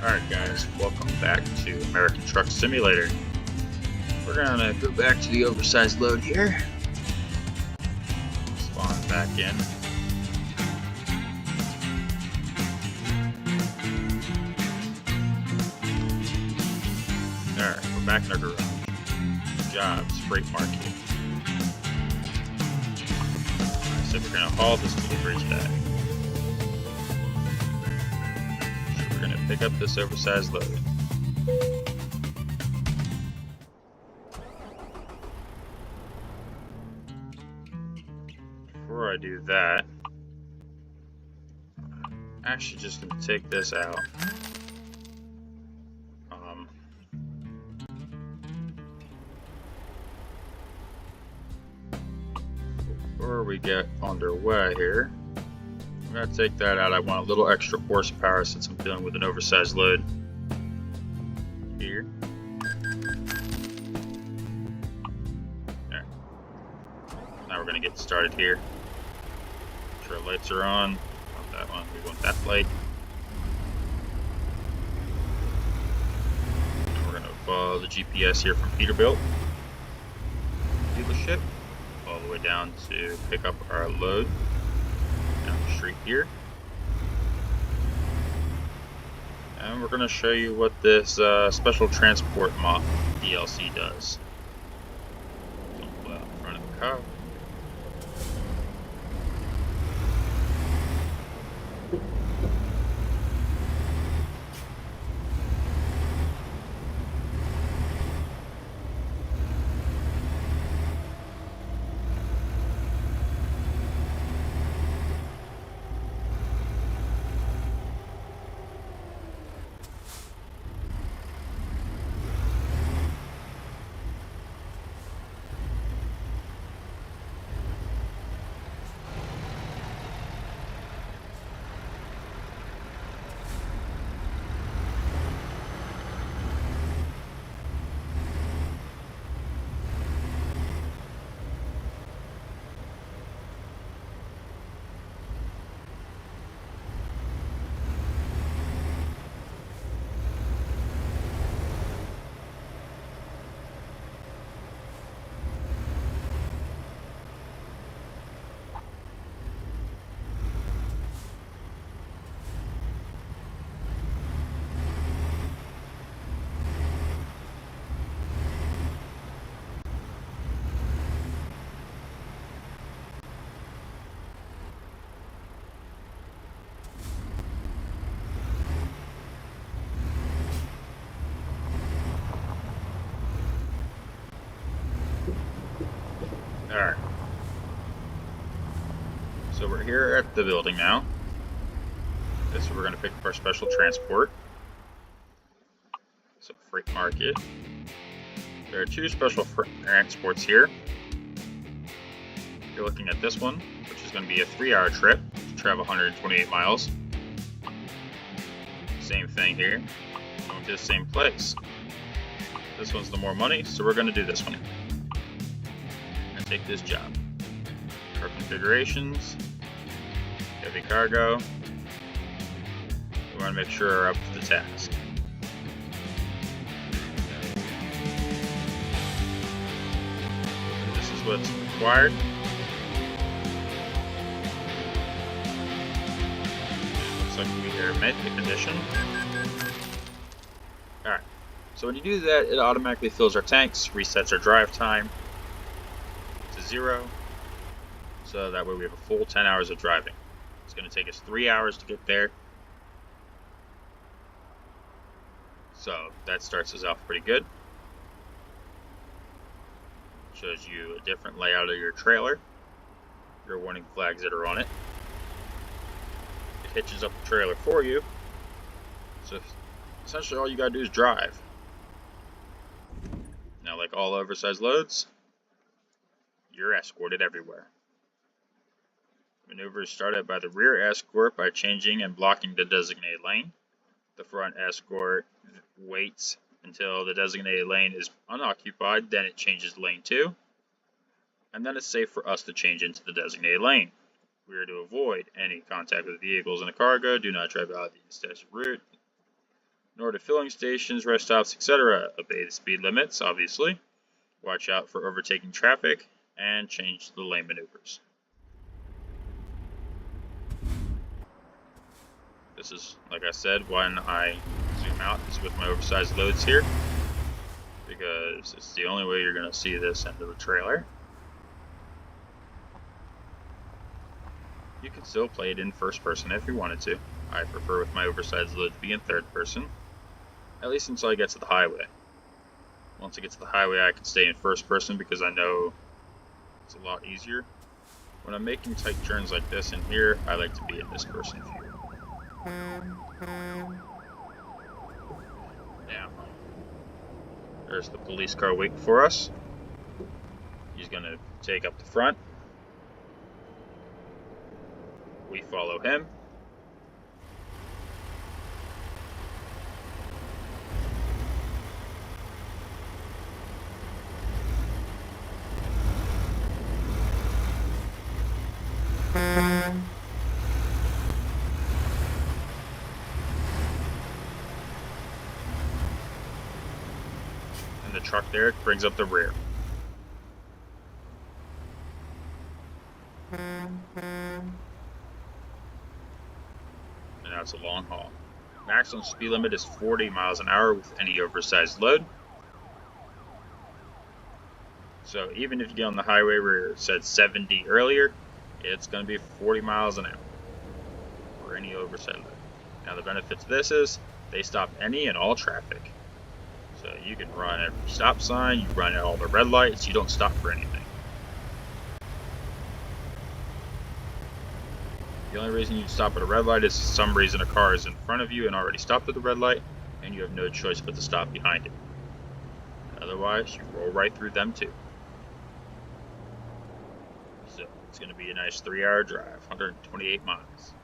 Alright guys, welcome back to American Truck Simulator. We're gonna go back to the oversized load here. Spawn back in. Alright, we're back in our garage. Jobs, freight market. I said we're gonna haul this delivery today. So we're gonna pick up this oversized load. Before I do that, I'm actually just gonna take this out. Before we get underway here, I'm going to take that out. I want a little extra horsepower since I'm dealing with an oversized load here. There. Now we're going to get started here. Make sure our lights are on. Not that one. We want that light. And we're going to follow the GPS here from Peterbilt dealership all the way down to pick up our load down the street here. And we're going to show you what this special transport mod DLC does. So pull out in front of the car. Alright. So we're here at the building now. This is where we're going to pick up our special transport. So freight market. There are two special transports here. You're looking at this one, which is going to be a 3-hour trip to travel 128 miles. Same thing here. Going to the same place. This one's the more money, so we're going to do this one. And take this job. Our configurations. Heavy cargo. We want to make sure we're up to the task. This is what's required. Looks like we are met the condition. Alright, so when you do that, it automatically fills our tanks, resets our drive time to 0. So that way we have a full 10 hours of driving. It's going to take us 3 hours to get there. So that starts us off pretty good. Shows you a different layout of your trailer. Your warning flags that are on it. It hitches up the trailer for you. So essentially all you gotta do is drive. Now, like all oversized loads, you're escorted everywhere. Maneuver is started by the rear escort by changing and blocking the designated lane. The front escort waits until the designated lane is unoccupied, then it changes to lane 2. And then it's safe for us to change into the designated lane. We are to avoid any contact with vehicles and a cargo. Do not drive out the established route. nor to filling stations, rest stops, etc. Obey the speed limits, obviously. Watch out for overtaking traffic, and change the lane maneuvers. This is, like I said, when I zoom out, is with my oversized loads here, because it's the only way you're going to see this end of the trailer. You can still play it in first person if you wanted to. I prefer with my oversized load to be in third person, at least until I get to the highway. Once I get to the highway, I can stay in first person because I know it's a lot easier. When I'm making tight turns like this in here, I like to be in this person view. Now, there's the police car waiting for us. He's going to take up the front. We follow him. And the truck there brings up the rear. And that's a long haul. Maximum speed limit is 40 miles an hour with any oversized load. So even if you get on the highway where it said 70 earlier, it's going to be 40 miles an hour for any oversized load. Now the benefit to this is they stop any and all traffic. So you can run every stop sign, you run all the red lights, you don't stop for anything. The only reason you stop at a red light is for some reason a car is in front of you and already stopped at the red light, and you have no choice but to stop behind it. Otherwise, you roll right through them too. So it's going to be a nice 3-hour drive, 128 miles.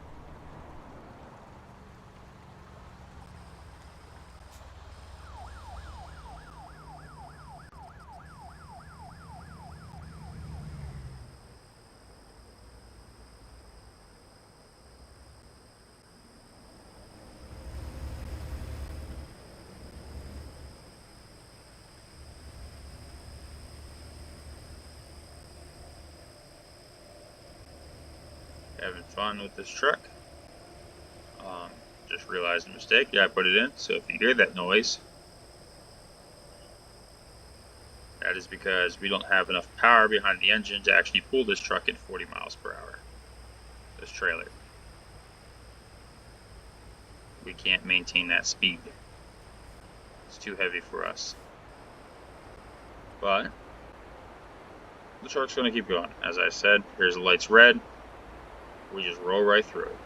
Having fun with this truck. Just realized a mistake. Yeah, I put it in. So if you hear that noise, that is because we don't have enough power behind the engine to actually pull this truck at 40 miles per hour. This trailer. We can't maintain that speed. It's too heavy for us. But the truck's going to keep going. As I said, here's the lights red. We just roll right through it.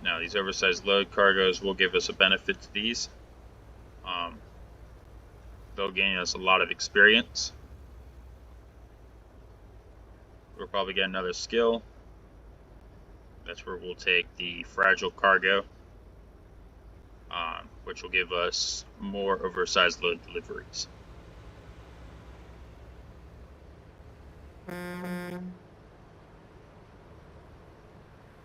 Now these oversized load cargoes will give us a benefit to these. They'll gain us a lot of experience. We'll probably get another skill. That's where we'll take the fragile cargo, which will give us more oversized load deliveries.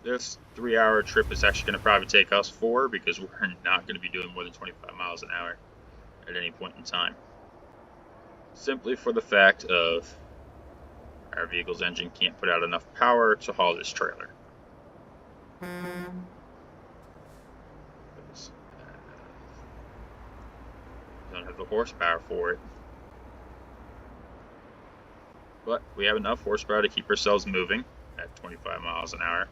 This 3-hour trip is actually going to probably take us 4 because we're not going to be doing more than 25 miles an hour at any point in time. Simply for the fact of our vehicle's engine can't put out enough power to haul this trailer. Don't have the horsepower for it. But we have enough horsepower to keep ourselves moving at 25 miles an hour.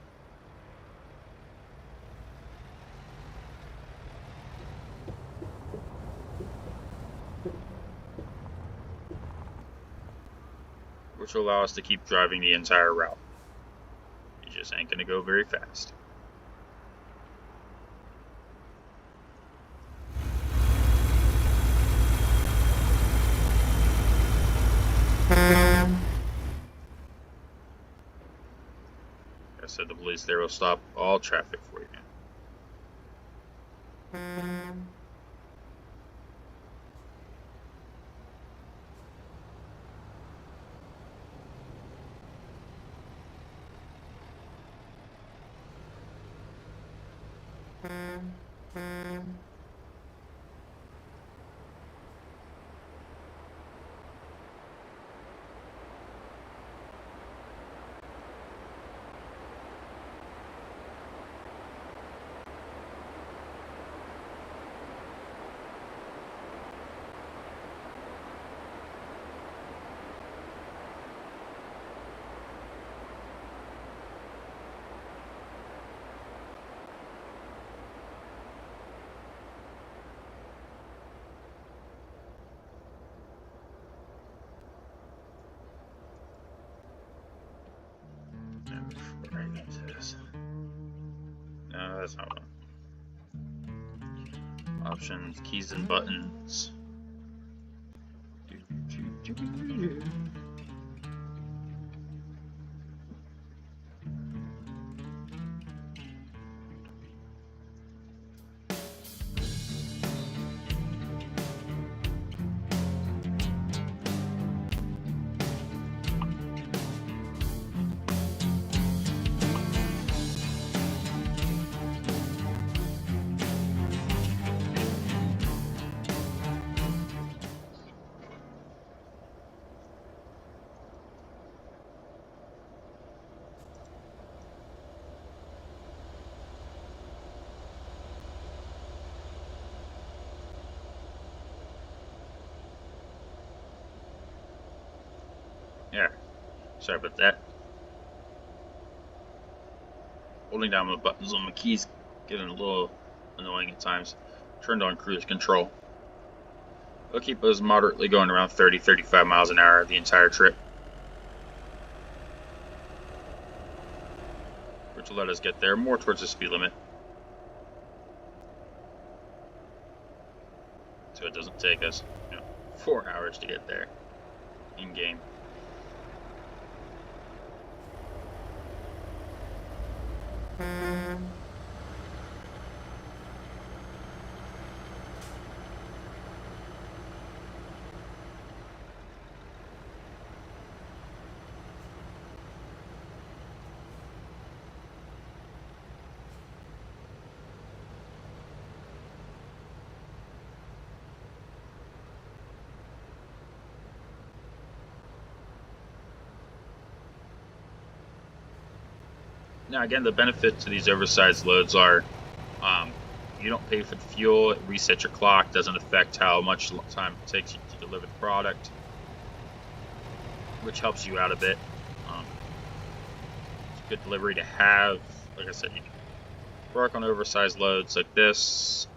Which will allow us to keep driving the entire route. It just ain't going to go very fast. Like I said, the police there will stop all traffic for you. Right into this. No, that's not one. Options, keys, and buttons. Yeah, sorry about that. Holding down the buttons on my keys getting a little annoying at times. Turned on cruise control. It'll keep us moderately going around 30-35 miles an hour the entire trip, which will let us get there more towards the speed limit, so it doesn't take us 4 hours to get there in game. Now again, the benefits to these oversized loads are you don't pay for the fuel, it resets your clock, doesn't affect how much time it takes you to deliver the product, which helps you out a bit. It's a good delivery to have. Like I said, you can work on oversized loads like this.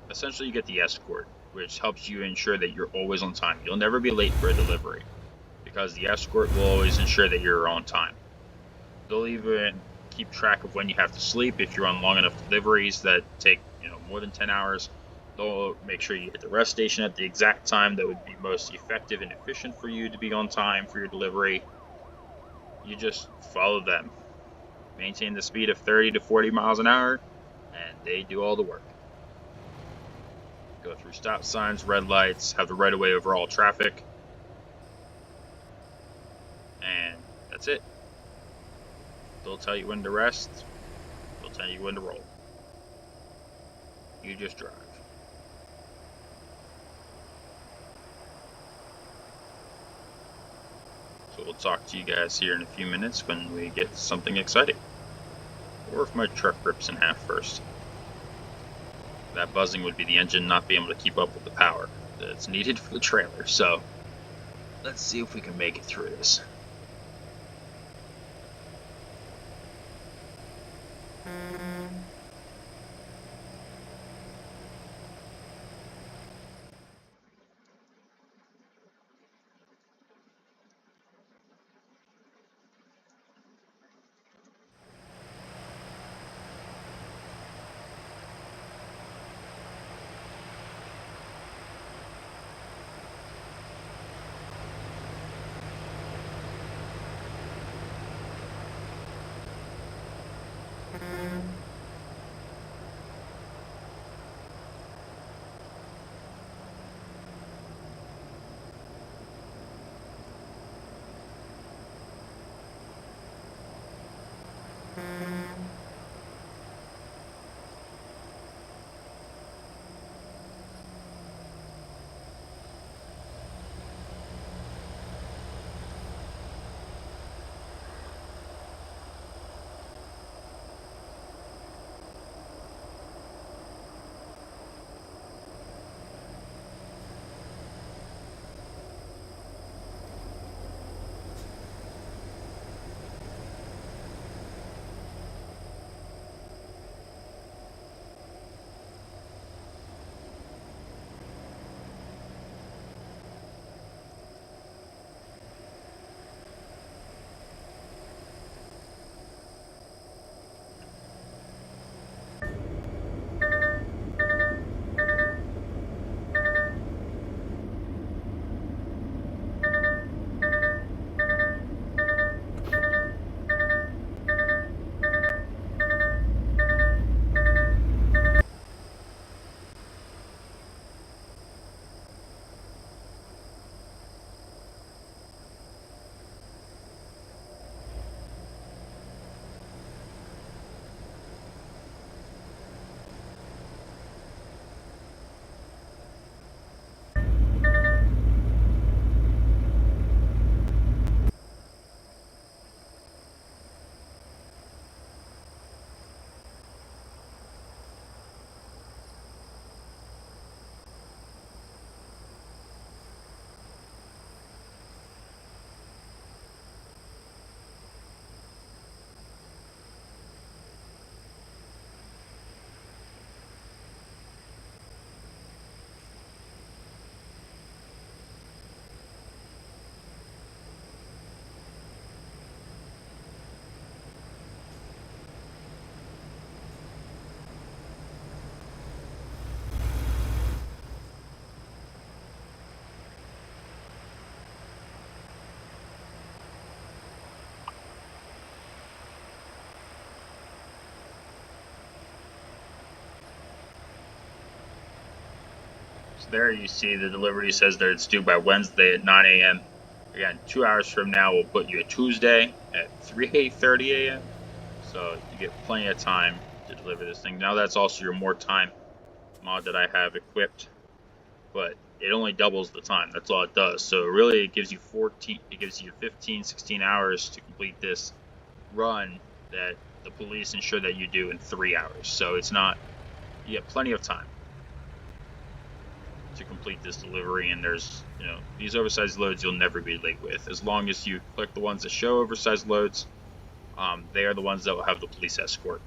Essentially, you get the escort, which helps you ensure that you're always on time. You'll never be late for a delivery, because the escort will always ensure that you're on time. They'll even keep track of when you have to sleep. If you're on long enough deliveries that take more than 10 hours, they'll make sure you hit the rest station at the exact time that would be most effective and efficient for you to be on time for your delivery. You just follow them. Maintain the speed of 30 to 40 miles an hour, and they do all the work. Go through stop signs, red lights, have the right of way over all traffic, and that's it. They'll tell you when to rest, they'll tell you when to roll. You just drive. So we'll talk to you guys here in a few minutes when we get something exciting. Or if my truck rips in half first. That buzzing would be the engine not being able to keep up with the power that's needed for the trailer. So let's see if we can make it through this. So there you see the delivery says that it's due by Wednesday at 9 a.m. Again, 2 hours from now we'll put you a Tuesday at 3:30 a.m. So you get plenty of time to deliver this thing. Now that's also your more time mod that I have equipped, but it only doubles the time. That's all it does. So really it gives you 15, 16 hours to complete this run that the police ensure that you do in 3 hours. So it's not, you get plenty of time to complete this delivery, and there's, these oversized loads you'll never be late with. As long as you click the ones that show oversized loads, they are the ones that will have the police escort.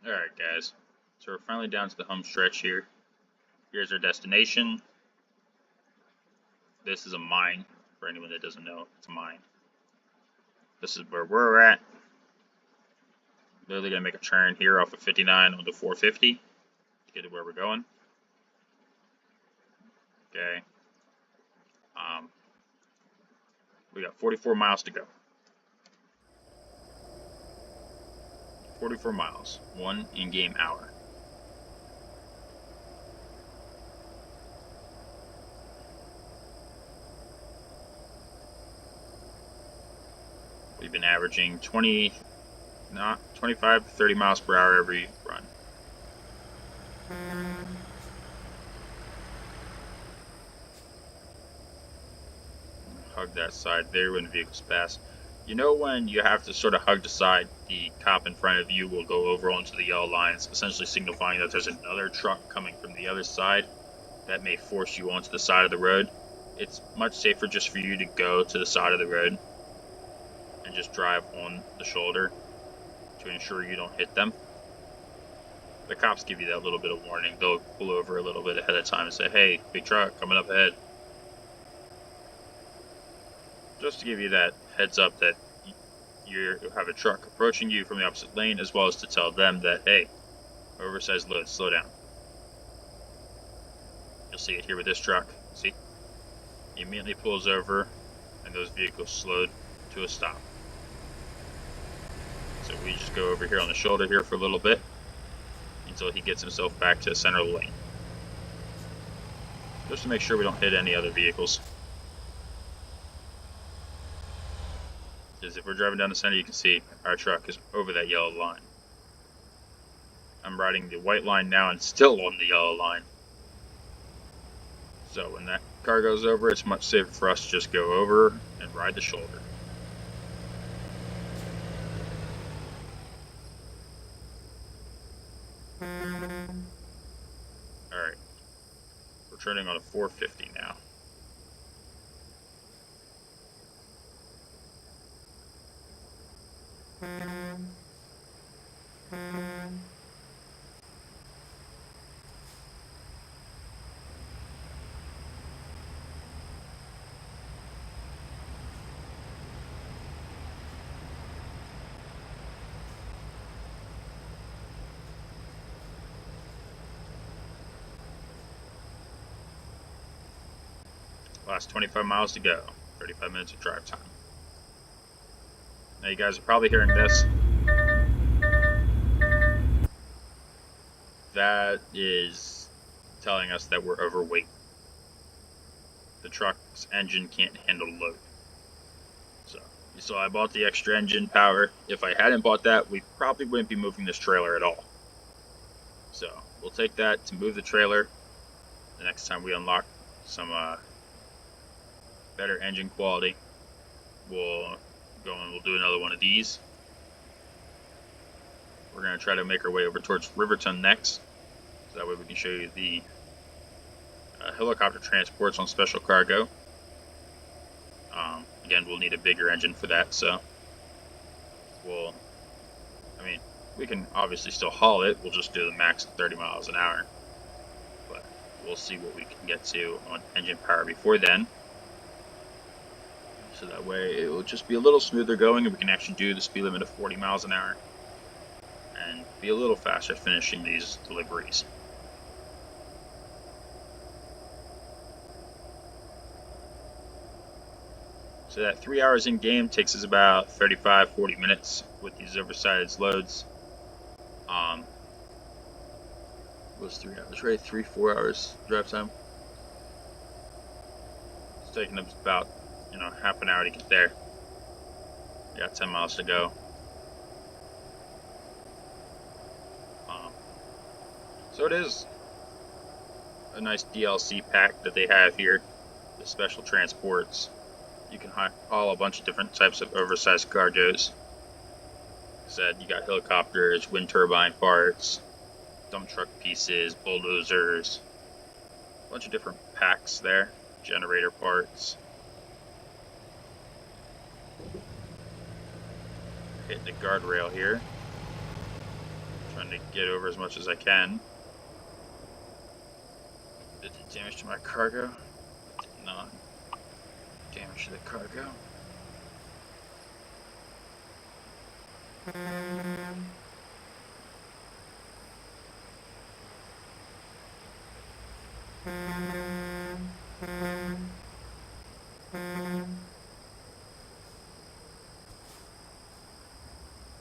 Alright, guys. So we're finally down to the home stretch here. Here's our destination. This is a mine. For anyone that doesn't know, it's a mine. This is where we're at. Literally gonna make a turn here off of 59 onto 450 to get to where we're going. Okay. We got 44 miles to go. 44 miles, 1 in-game hour. We've been averaging 25 to 30 miles per hour every run. Hug that side there when the vehicles pass. You know when you have to sort of hug the side, the cop in front of you will go over onto the yellow lines, essentially signifying that there's another truck coming from the other side that may force you onto the side of the road. It's much safer just for you to go to the side of the road and just drive on the shoulder to ensure you don't hit them. The cops give you that little bit of warning. They'll pull over a little bit ahead of time and say, hey, big truck coming up ahead. Just to give you that heads up that you have a truck approaching you from the opposite lane, as well as to tell them that, hey, oversized load, slow down. You'll see it here with this truck. See? He immediately pulls over, and those vehicles slowed to a stop. So we just go over here on the shoulder here for a little bit until he gets himself back to the center of the lane. Just to make sure we don't hit any other vehicles. Because if we're driving down the center, you can see our truck is over that yellow line. I'm riding the white line now and still on the yellow line. So when that car goes over, it's much safer for us to just go over and ride the shoulder. Alright. We're turning on a 450 now. Last 25 miles to go. 35 minutes of drive time. Now you guys are probably hearing this. That is telling us that we're overweight. The truck's engine can't handle load. So I bought the extra engine power. If I hadn't bought that, we probably wouldn't be moving this trailer at all. So we'll take that to move the trailer. The next time we unlock some better engine quality, we'll go and we'll do another one of these. We're going to try to make our way over towards Riverton next, so that way we can show you the helicopter transports on special cargo. Again, we'll need a bigger engine for that, so we can obviously still haul it. We'll just do the max of 30 miles an hour, but we'll see what we can get to on engine power before then. So that way it will just be a little smoother going, and we can actually do the speed limit of 40 miles an hour and be a little faster finishing these deliveries. So that 3 hours in game takes us about 35-40 minutes with these oversized loads. Was 3 hours, right? 3-4 hours drive time. It's taking us about half an hour to get there. We got 10 miles to go. So it is a nice DLC pack that they have here, the special transports. You can haul a bunch of different types of oversized cargoes. Like I said, you got helicopters, wind turbine parts, dump truck pieces, bulldozers, a bunch of different packs there, generator parts. Hit the guardrail here. Trying to get over as much as I can. Did it damage to my cargo? Did not damage to the cargo.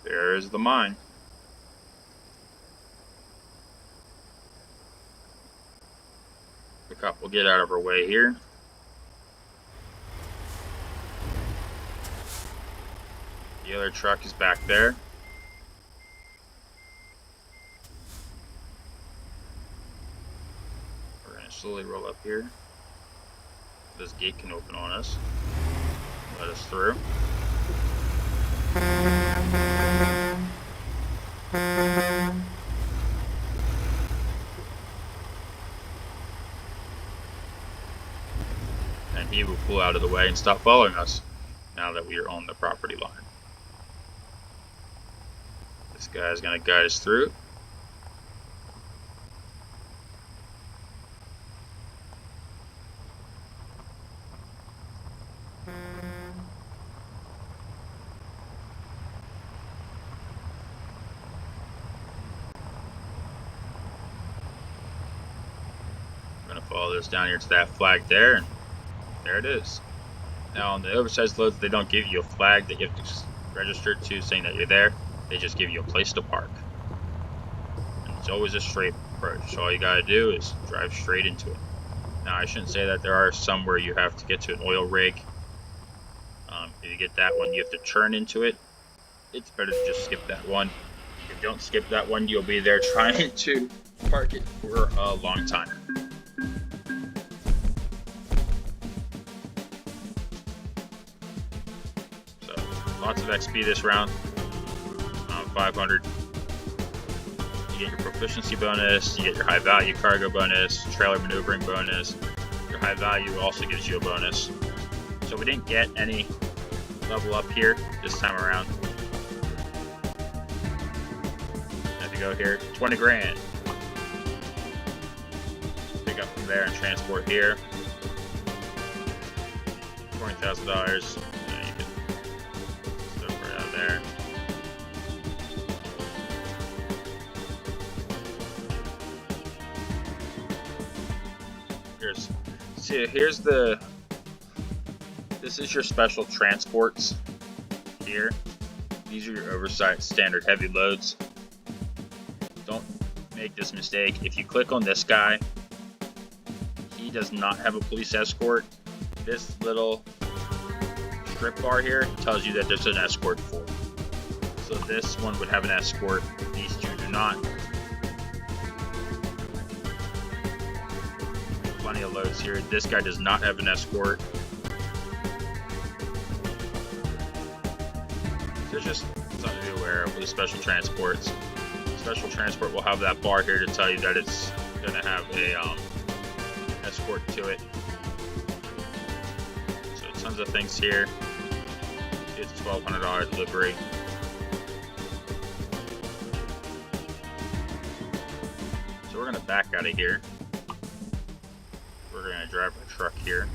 There is the mine. The cop will get out of our way here. The other truck is back there. We're going to slowly roll up here. This gate can open on us. Let us through. And he will pull out of the way and stop following us now that we are on the property line. This guy is going to guide us through. Follow this down here to that flag there, and there it is. Now on the oversized loads, they don't give you a flag that you have to register to saying that you're there. They just give you a place to park. And it's always a straight approach. So all you gotta do is drive straight into it. Now I shouldn't say that. There are some where you have to get to an oil rig. If you get that one, you have to turn into it. It's better to just skip that one. If you don't skip that one, you'll be there trying to park it for a long time. Lots of XP this round. 500. You get your proficiency bonus, you get your high value cargo bonus, trailer maneuvering bonus. Your high value also gives you a bonus. So we didn't get any level up here this time around. Have to go here, 20 grand. Pick up from there and transport here. $20,000. There. This is your special transports here. These are your oversized standard heavy loads. Don't make this mistake. If you click on this guy, he does not have a police escort. This little strip bar here tells you that there's an escort for. So this one would have an escort. These two do not. Plenty of loads here. This guy does not have an escort. So just something to be aware of with the special transports. Special transport will have that bar here to tell you that it's going to have a escort to it. So tons of things here. It's $1,200 delivery. So we're going to back out of here. We're going to drive our truck here.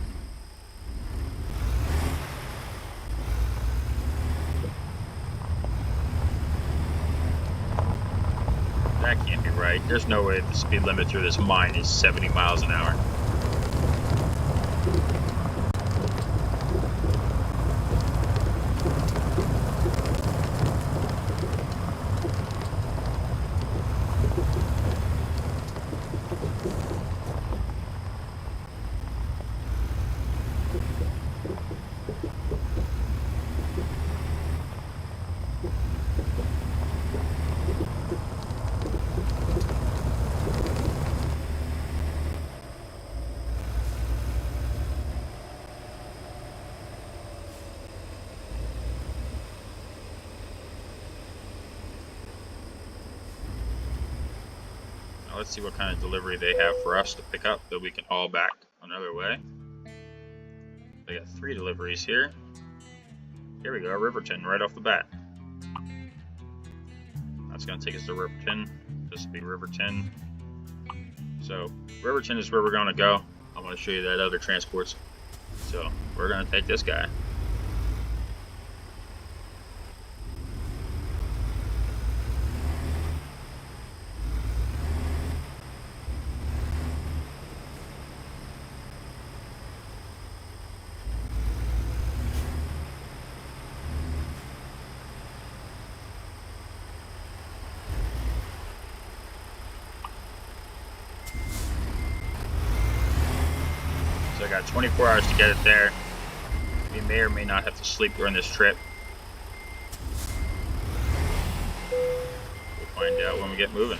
That can't be right. There's no way the speed limit through this mine is 70 miles an hour. Let's see what kind of delivery they have for us to pick up that we can haul back another way. They got 3 deliveries here. Here we go, Riverton right off the bat. That's going to take us to Riverton. This will be Riverton. So Riverton is where we're going to go. I'm going to show you that other transports. So we're going to take this guy. So I got 24 hours to get it there. We may or may not have to sleep during this trip. We'll find out when we get moving.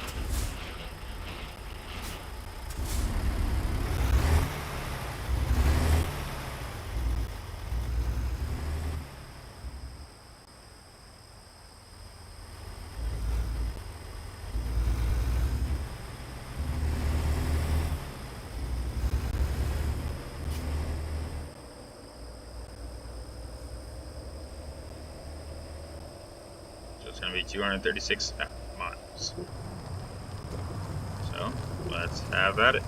It's going to be 236 miles. So let's have at it.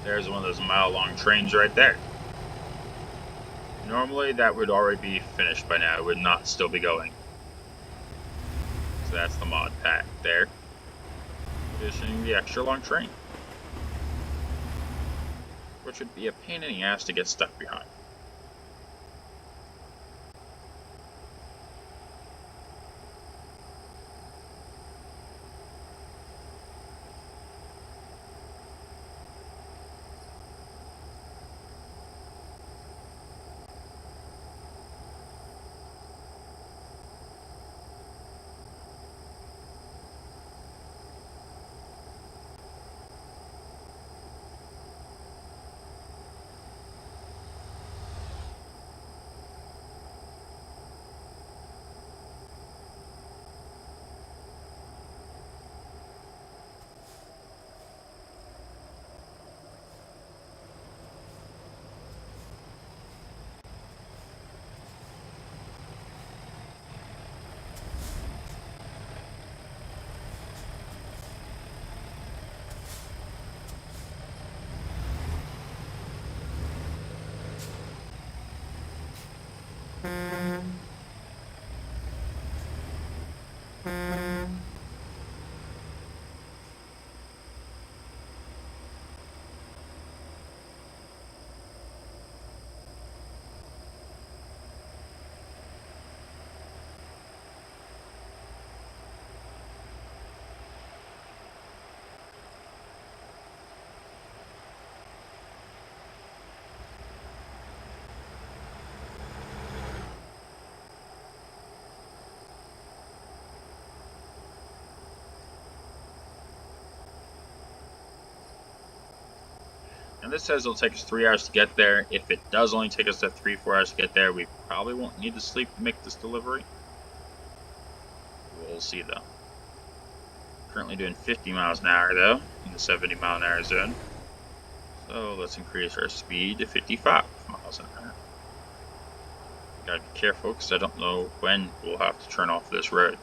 There's one of those mile-long trains right there. Normally that would already be finished by now. It would not still be going. So that's the mod pack there. Finishing the extra long train. Which would be a pain in the ass to get stuck behind. And this says it'll take us 3 hours to get there. If it does only take us 3-4 hours to get there, we probably won't need to sleep to make this delivery. We'll see though. Currently doing 50 miles an hour though, in the 70 mile an hour zone. So let's increase our speed to 55 miles an hour. Gotta be careful because I don't know when we'll have to turn off this road.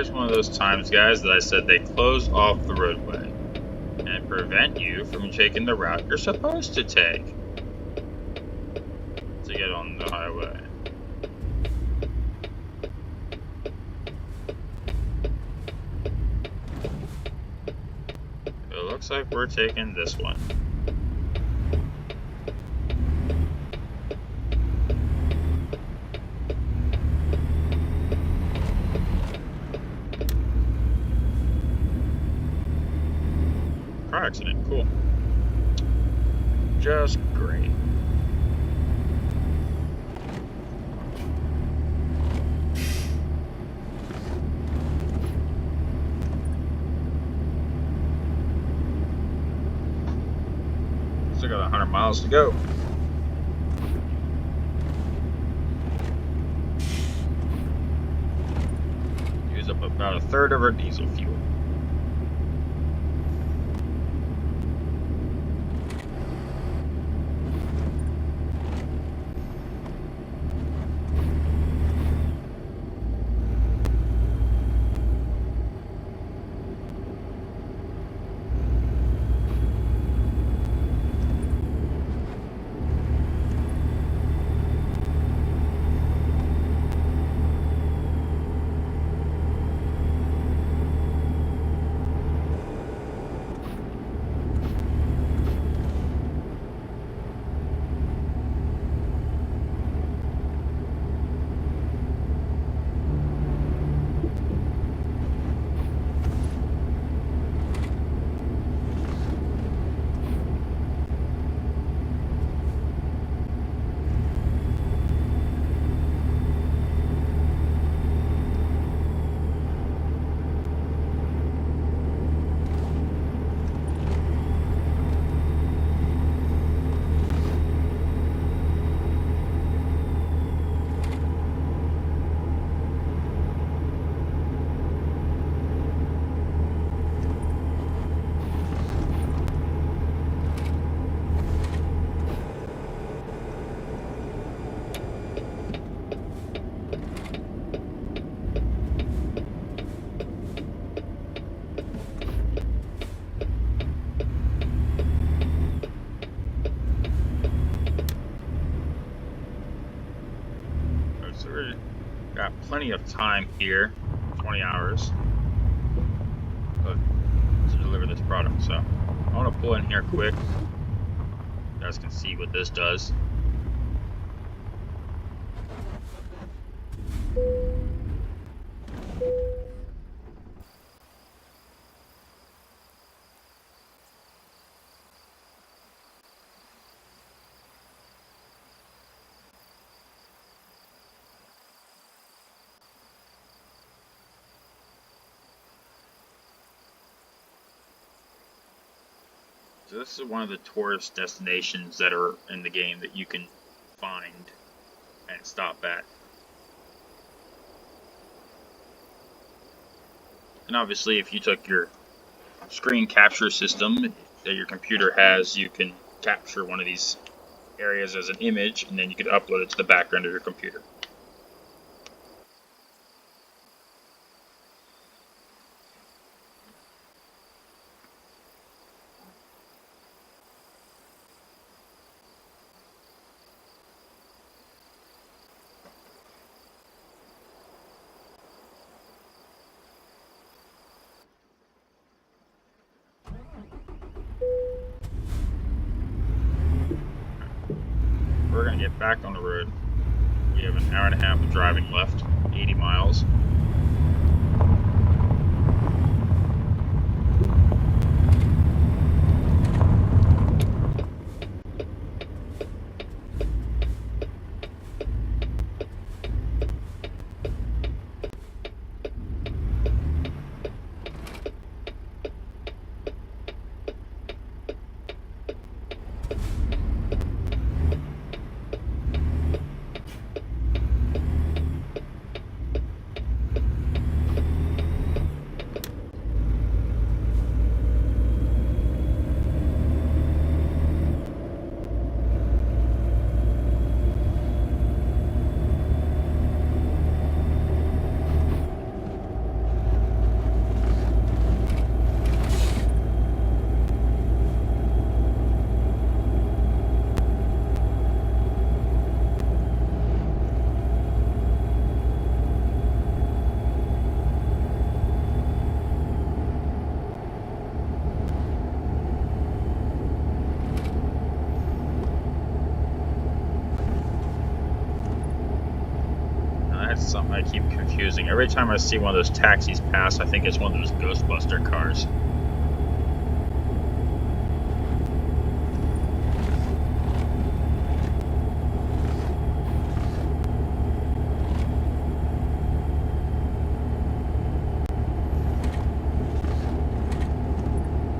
here's one of those times, guys, that I said they close off the roadway and prevent you from taking the route you're supposed to take to get on the highway. It looks like we're taking this one. Car accident, cool. Just great. Still got 100 miles to go. Use up about a third of our diesel fuel. So we've got plenty of time here, 20 hours, to deliver this product. So I want to pull in here quick. You guys can see what this does. So this is one of the tourist destinations that are in the game that you can find and stop at. And obviously if you took your screen capture system that your computer has, you can capture one of these areas as an image and then you can upload it to the background of your computer. We're going to get back on the road. We have an hour and a half of driving left, 80 miles. That's something I keep confusing. Every time I see one of those taxis pass, I think it's one of those Ghostbuster cars.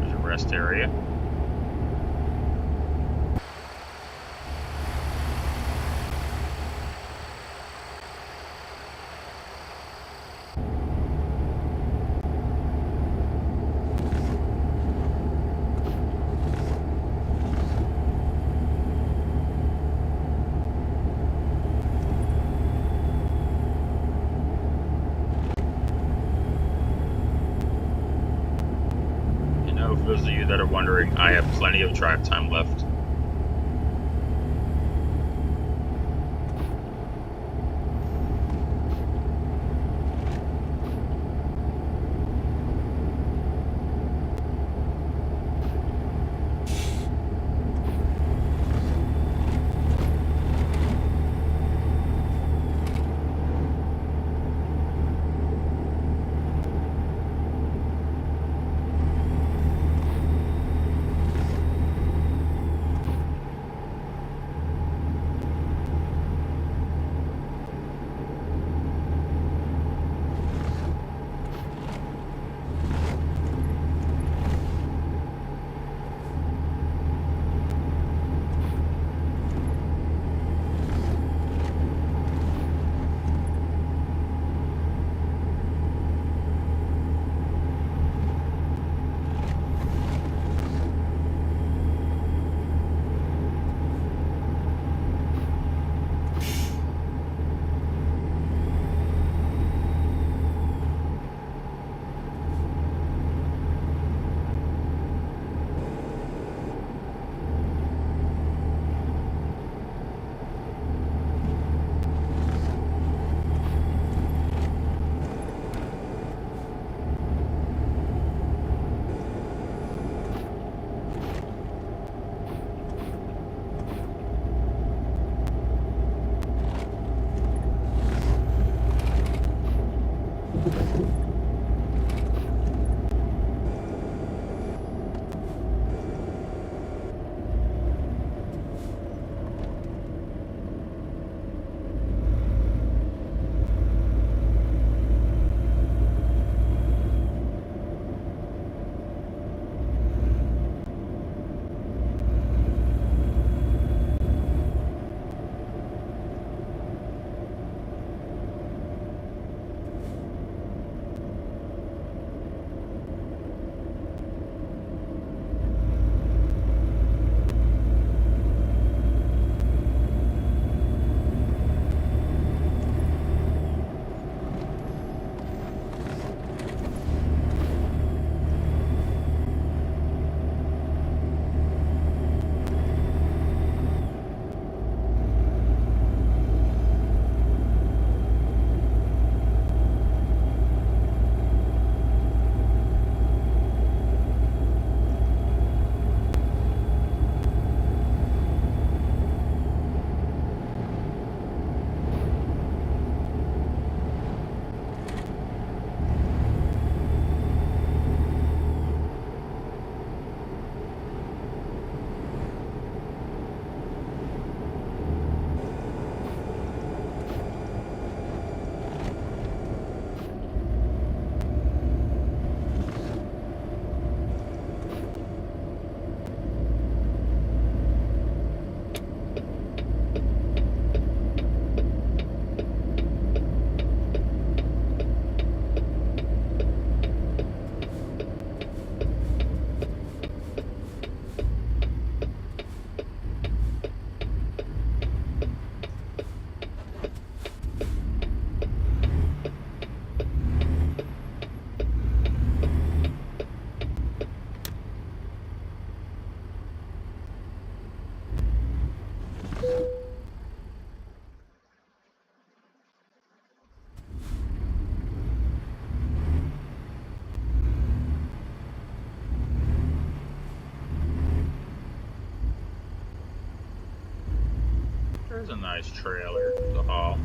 There's a rest area. For those of you that are wondering, I have plenty of drive time left. There's a nice trailer to haul.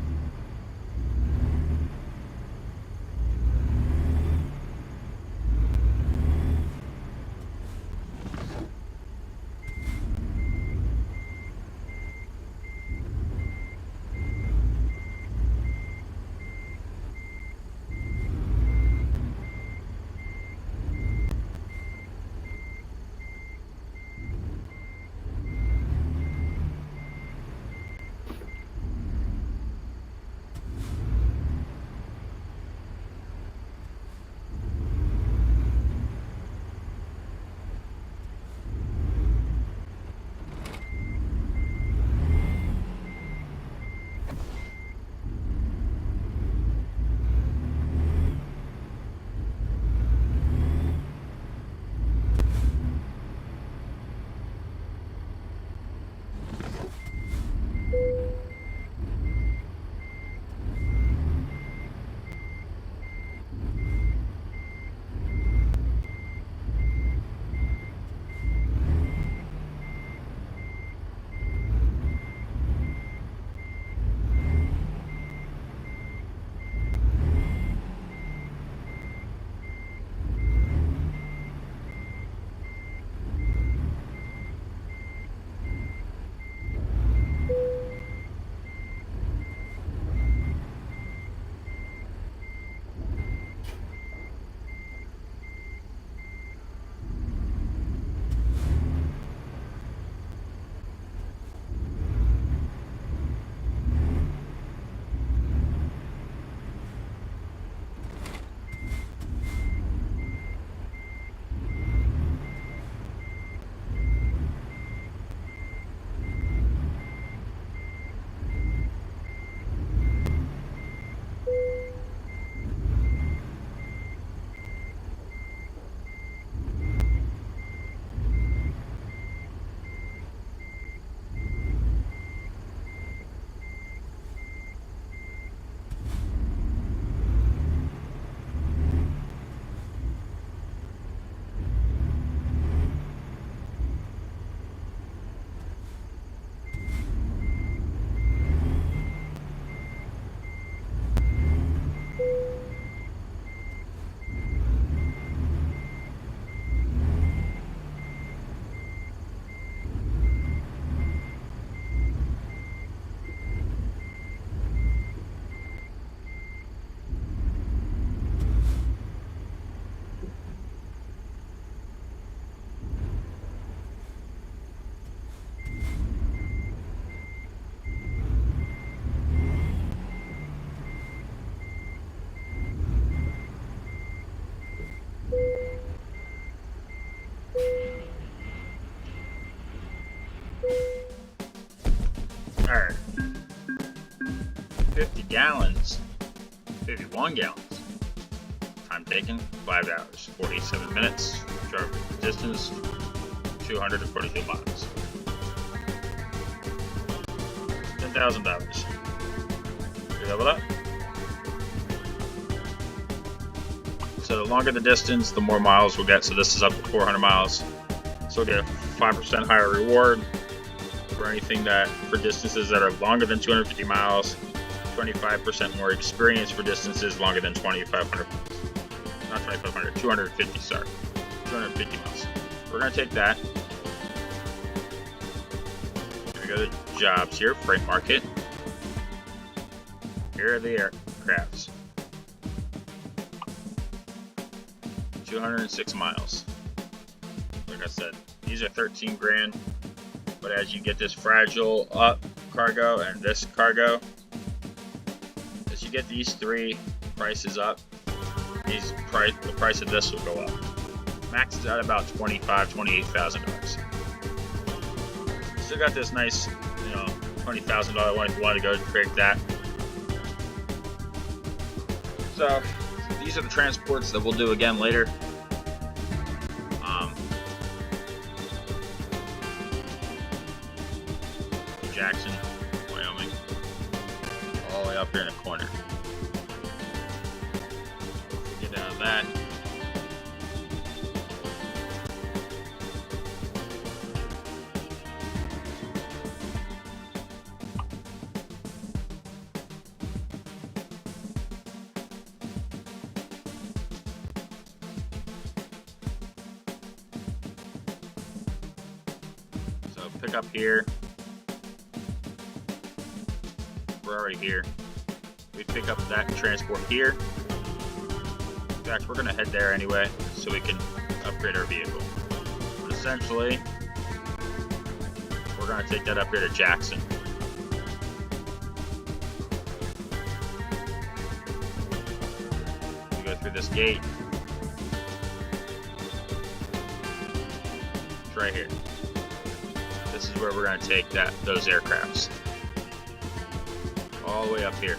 50 gallons, 51 gallons. Time taken, 5 hours, 47 minutes. Drive distance, 242 miles. $10,000. We level up. So the longer the distance, the more miles we'll get. So this is up to 400 miles. So we'll get a 5% higher reward for anything that, for distances that are longer than 250 miles. 25% more experience for distances longer than 2,500 miles. Not 2,500, 250, sorry. 250 miles. We're going to take that. Here we go to jobs here, freight market. Here are the aircrafts. 206 miles. Like I said, these are 13 grand. But as you get this fragile up cargo and this cargo, as you get these three prices up, the price of this will go up. Max is at about $28,000. Still got this nice, $20,000 one if you want to go create that. So these are the transports that we'll do again later. Jackson, Wyoming, all the way up here in the corner. Get out of that. So pick up here. We're already here. We pick up that transport here. In fact, we're gonna head there anyway, so we can upgrade our vehicle. But essentially, we're gonna take that up here to Jackson. We go through this gate. It's right here. This is where we're gonna take those aircrafts. All the way up here.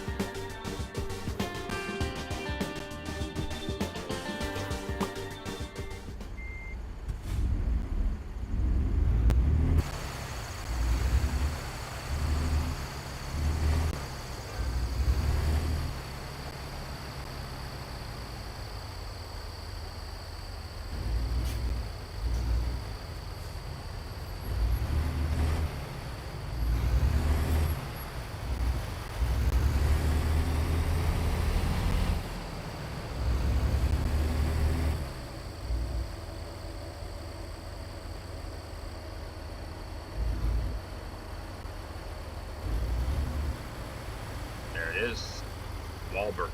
There it is. Walbert.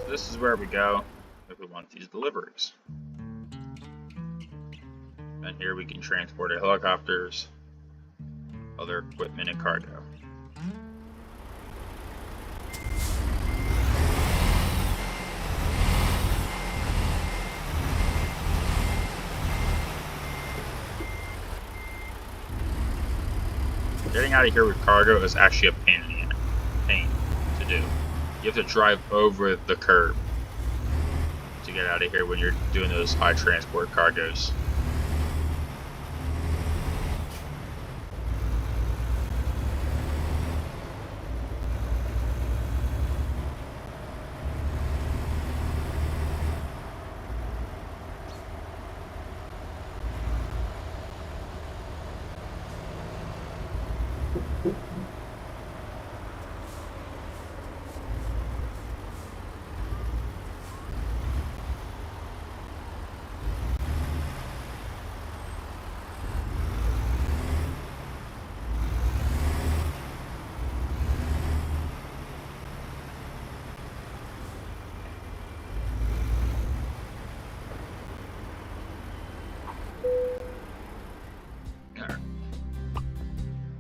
This is where we go if we want these deliveries. And here we can transport our helicopters, other equipment, and cargo. Getting out of here with cargo is actually a pain to do. You have to drive over the curb to get out of here when you're doing those high transport cargoes.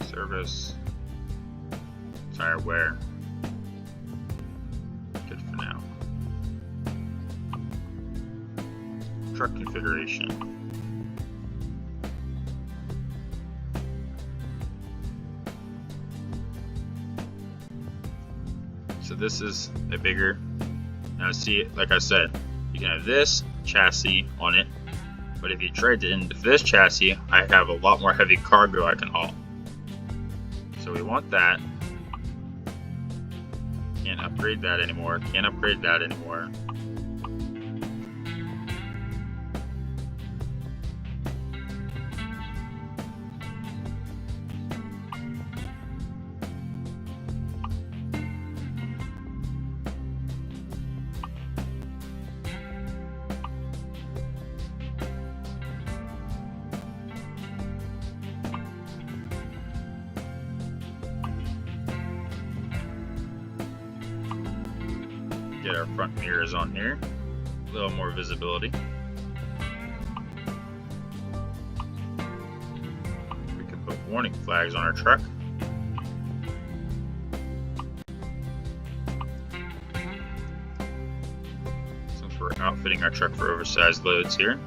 Service, tire wear, good for now. Truck configuration. So this is a bigger, now see, like I said, you can have this chassis on it, but if you trade it into this chassis, I have a lot more heavy cargo I can haul. So we want that. Can't upgrade that anymore. Can't upgrade that anymore. Get our front mirrors on here, a little more visibility. We can put warning flags on our truck. Since we're outfitting our truck for oversized loads here.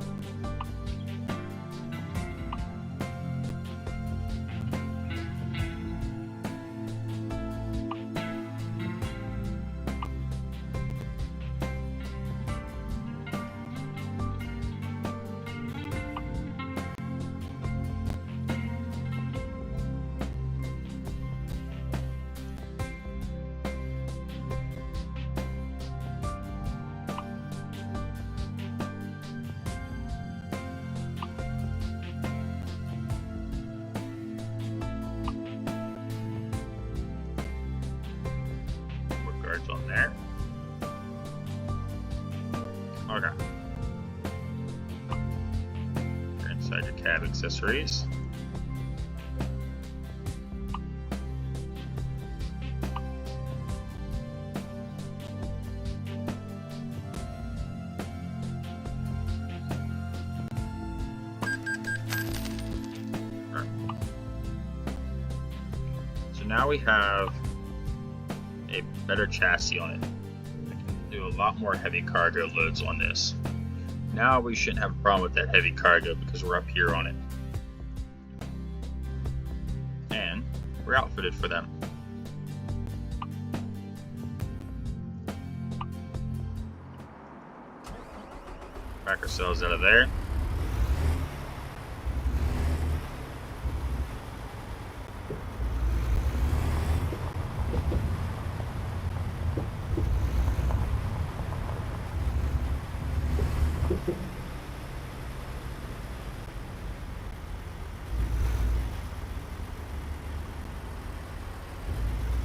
On there. Okay. You're inside your cab accessories. Right. So now we have a better chassis on it. We can do a lot more heavy cargo loads on this. Now we shouldn't have a problem with that heavy cargo because we're up here on it. And we're outfitted for them. Back ourselves out of there.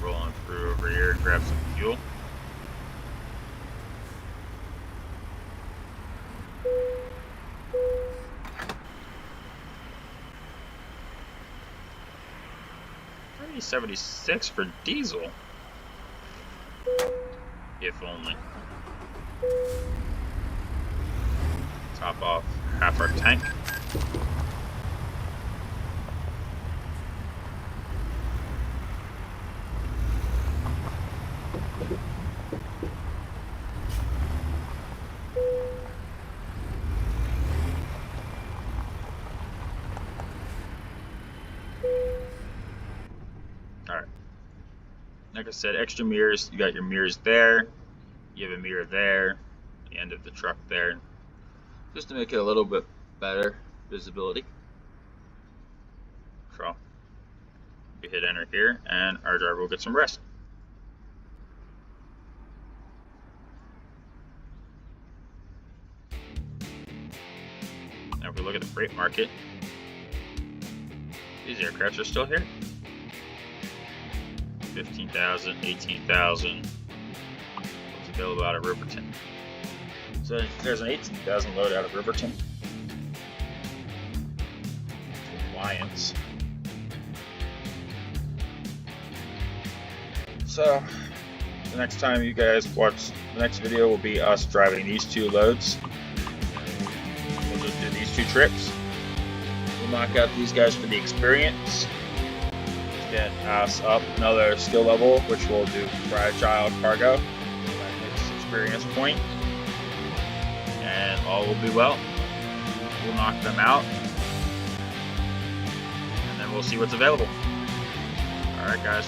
Rolling through over here, grab some fuel. $3.76 for diesel. If only. Top off half our tank. like I said, extra mirrors. You got your mirrors there. You have a mirror there, the end of the truck there, just to make it a little bit better visibility. So you hit enter here, and our driver will get some rest. Now if we look at the freight market, these aircrafts are still here. 15,000, 18,000. What's available out of Riverton? So there's an 18,000 load out of Riverton. Alliance. So the next time you guys watch, the next video will be us driving these two loads. We'll just do these two trips. We'll knock out these guys for the experience. Get us up another skill level, which we'll do fragile cargo. Next experience point, and all will be well. We'll knock them out, and then we'll see what's available. Alright guys.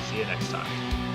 See you next time.